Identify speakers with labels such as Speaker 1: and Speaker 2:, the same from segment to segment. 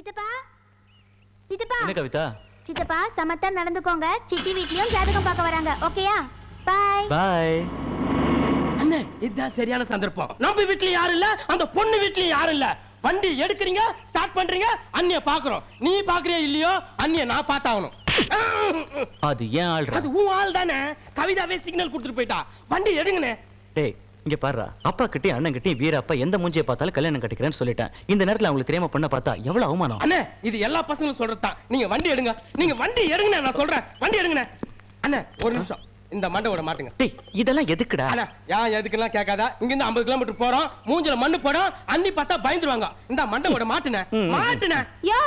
Speaker 1: சித்தப்பா சித்தப்பா
Speaker 2: என்ன கவிதா?
Speaker 1: சித்தப்பா சமத்தா நடந்துக்கோங்க. சித்தி வீட்லயும் ஜாதகம் பார்க்க வராங்க. ஓகேயா? Bye
Speaker 2: bye.
Speaker 3: அண்ணே இதுதான் சரியான சந்தர்ப்பம். நம்ம வீட்லயும் யாரும் இல்ல, அந்த பொண்ணு வீட்லயும் யாரும் இல்ல. வண்டி எடுக்கிறீங்க, ஸ்டார்ட் பண்றீங்க, அண்ணிய பாக்குறோம். நீ பாக்குறியா இல்லையோ, அண்ணிய நான் பார்த்தாகணும்.
Speaker 2: அது ஏன் ஆள்ற?
Speaker 3: அது உன் ஆள் தானே. கவிதாவே சிக்னல் கொடுத்துட்டு போயிட்டா. வண்டி எடுங்கண்ணே.
Speaker 2: டேய் இங்க பாருடா, அப்பா கிட்டயும் அண்ணன் கிட்டயும் வீரப்பா எந்த மூஞ்சியை பார்த்தாலும் கல்யாணம் கட்டிக்கிறேன்னு சொல்லிட்டேன். இந்த நேரத்துல அவங்களுக்கு தெரியாம பண்ண பார்த்தா எவ்வளவு அவமானம்.
Speaker 3: அண்ணே இது எல்லா பசங்களும் சொல்றதுதான். நீங்க வண்டி எடுங்க, நீங்க வண்டி எடுங்கண்ணே. நான் சொல்றேன் வண்டி எடுங்கண்ணே. அண்ணே ஒரு நிமிஷம் இந்த மண்டவோட மாட்டுங்க.
Speaker 2: டேய் இதெல்லாம் எதுக்குடா?
Speaker 3: அண்ணா ஏன் எதுக்கெல்லாம் கேட்காத. இங்க இருந்து 50 கிலோமீட்டர் போறோம். மூஞ்சில மண்ணு படும். அண்ணி பார்த்தா பயந்துருவாங்க. இந்த மண்டவோட மாட்டுனே மாட்டுனே.
Speaker 1: யோ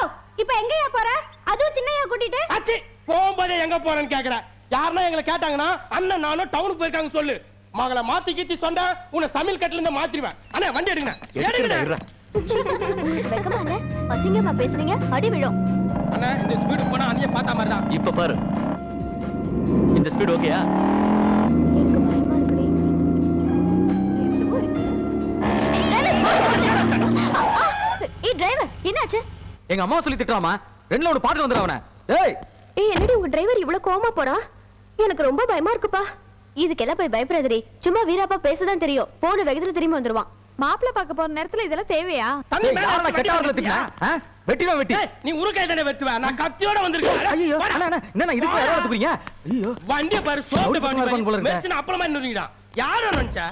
Speaker 1: இப்போ எங்கயா போற? அதுவும் சின்னையா கூட்டிட்டு?
Speaker 3: ஆச்சி போகும்போதே எங்க போறேன்னு கேக்குற. யாருன்னா எங்களை கேட்டாங்கன்னா அண்ணன் நானும் டவுனுக்கு போயிருக்காங்க சொல்லு. மகளை மாத்தி கீத்தி சொன்னா உன்னை சமையல் கட்டுல இருந்து மாத்திடுவேன். அண்ணா வண்டி எடுங்க.
Speaker 1: வெக்கமா இல்ல? அசிங்கமா பேசுறீங்க, அடி விழும்.
Speaker 3: அண்ணா இந்த ஸ்பீடு போனா அண்ணிய பார்த்தா மாதிரி தான்.
Speaker 2: இப்ப பாரு இந்த ஸ்பீட் ஓகேயா?
Speaker 1: எனக்கு பயமா இருக்குடி. என்னமோ இருக்கு. ஏய் டிரைவர் என்னாச்சு?
Speaker 2: எங்க அம்மா சொல்லி திட்டுறாமா? ரெண்டுல ஒன்னு பாத்து வந்துற அவன. டேய்
Speaker 1: என்னடி உங்க டிரைவர் இவ்வளவு கோவமா போறான்? எனக்கு ரொம்ப பயமா இருக்குப்பா. இதுக்கெல்லாம் போய் பயப்படாதடி. சும்மா வீராப்பா பேசதான் தெரியும். போன வேகத்துல திரும்பி வந்துருவான். மாப்பிள்ள பார்க்க போற நேரத்துல இதெல்லாம் தேவையா?
Speaker 3: தண்ணி மேல
Speaker 2: யாரா கெட்டவங்கள திட்டுனா? வெட்டினா வெட்டி.
Speaker 3: நீ உருக்கை தானே வெட்டுவ. நான் கத்தியோட வந்திருக்கேன்.
Speaker 2: ஐயோ அண்ணா அண்ணா என்ன இதுக்கு யாரா தூக்குறீங்க? ஐயோ
Speaker 3: வண்டிய பாரு சோப்பு பண்ணி மெச்சன அப்பளமா நின்னுறீங்கடா. யார நினைச்சா?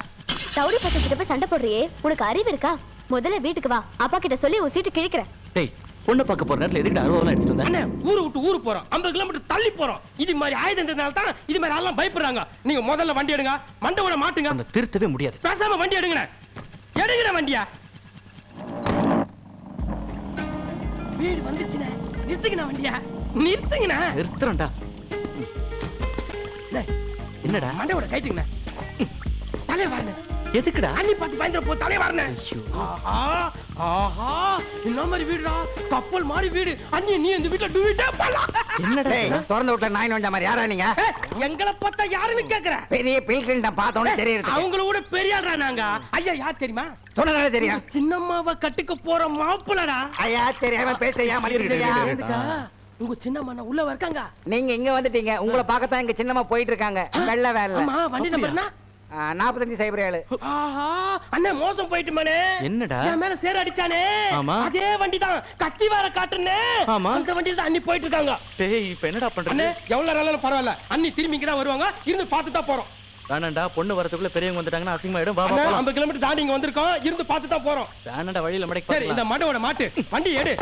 Speaker 1: தவுடி பசங்க கிட்ட போய் சண்டை போடுறியே, உனக்கு அறிவு இருக்கா? முதல்ல வீட்டுக்கு வா. அப்பா கிட்ட சொல்லி உன் சீட்டு கிழிக்கிறேன்.
Speaker 2: டேய் பொண்ணு பார்க்க போற நேரத்துல எதுக்கு அருவாலாம் எடுத்துட்டு வந்த?
Speaker 3: அண்ணே ஊரு விட்டு ஊரு போறோம். 50 கிலோமீட்டர் தள்ளி போறோம். இது மாதிரி ஆயுதன்றதால தான் இது மாதிரி ஆளெல்லாம் பயப்படுறாங்க. நீங்க முதல்ல வண்டி எடுங்க. மண்டவோட மாட்டுங்க.
Speaker 2: உன்னை திருத்தவே முடியாது.
Speaker 3: பேசாம வண்டி எடுங்கண்ணே. எடுங்கண்ணே வண்டியா. வீடு வந்துச்சுண்ணே. நிறுத்துங்கண்ணே வண்டியா. நிறுத்துங்கண்ணே.
Speaker 2: நிறுத்துறேன்டா. என்னடா?
Speaker 3: மண்டவோட கைட்டுங்கண்ணே. தலை வாருங்க.
Speaker 2: எதுக்குடா?
Speaker 3: அண்ணி பார்த்து பயந்துற போ. தலை வாருங்க. ஆஹா ஆஹா என்ன மாதிரி வீடுடா. கப்பல் மாதிரி வீடு. அண்ணி நீ இந்த வீட்ல டுவிட்டே பண்ணலாம்.
Speaker 2: என்னடா?
Speaker 4: திறந்து விட்ட நாய் நோஞ்ச மாதிரி யாரா நீங்க?
Speaker 3: எங்களை பார்த்தா யாருன்னு கேக்குற?
Speaker 4: பெரிய பில்கிரீன் தான் பார்த்தோன்னே தெரியுது.
Speaker 3: அவங்கள கூட பெரிய ஆள்றா நாங்க. ஐயா யார் தெரியுமா?
Speaker 4: சொன்னதானே தெரியும்.
Speaker 3: சின்னம்மாவை கட்டுக்க போற மாப்பிள்ளடா.
Speaker 4: ஐயா தெரியாம பேசையா
Speaker 3: யாருக்கா? உங்க சின்னம்மா உள்ள இருக்காங்க.
Speaker 4: நீங்க இங்க வந்துட்டீங்க. உங்களை பார்க்கத்தான் இங்க சின்னமா போயிட்டு இருக்காங்க. வெள்ள வேலை.
Speaker 3: ஆமா வண்டி நம்பர் என்ன?
Speaker 4: 4507.
Speaker 3: ஆஹா அண்ணே மோசம் போயிட்டு மனே.
Speaker 2: என்னடா?
Speaker 3: என் மேல சேர அடிச்சானே.
Speaker 2: ஆமா.
Speaker 3: அதே வண்டி தான். கத்தி வார காட்டுனே.
Speaker 2: ஆமா.
Speaker 3: அந்த வண்டியில தான் அண்ணி போயிட்டு இருக்காங்க.
Speaker 2: டேய் இப்போ என்னடா பண்றது?
Speaker 3: அண்ணே எவ்வளவு நாளாலும் பரவாயில்ல. அண்ணி திரும்பி இங்க தான் வருவாங்க. இருந்து பார்த்து தான் போறோம்.
Speaker 2: வேணாண்டா, பொண்ணு வரதுக்குள்ள பெரியவங்க வந்துட்டாங்கன்னா அசிங்கமாயிடும். வா
Speaker 3: அண்ணே
Speaker 2: வா.
Speaker 3: 50 கிலோமீட்டர் தாண்டி இங்க வந்திருக்கோம். இருந்து பார்த்து தான் போறோம்.
Speaker 2: வேணாண்டா, வழியில மடக்கி
Speaker 3: சரி இந்த மண்டவோட மாட்டு. வண்டி எடு.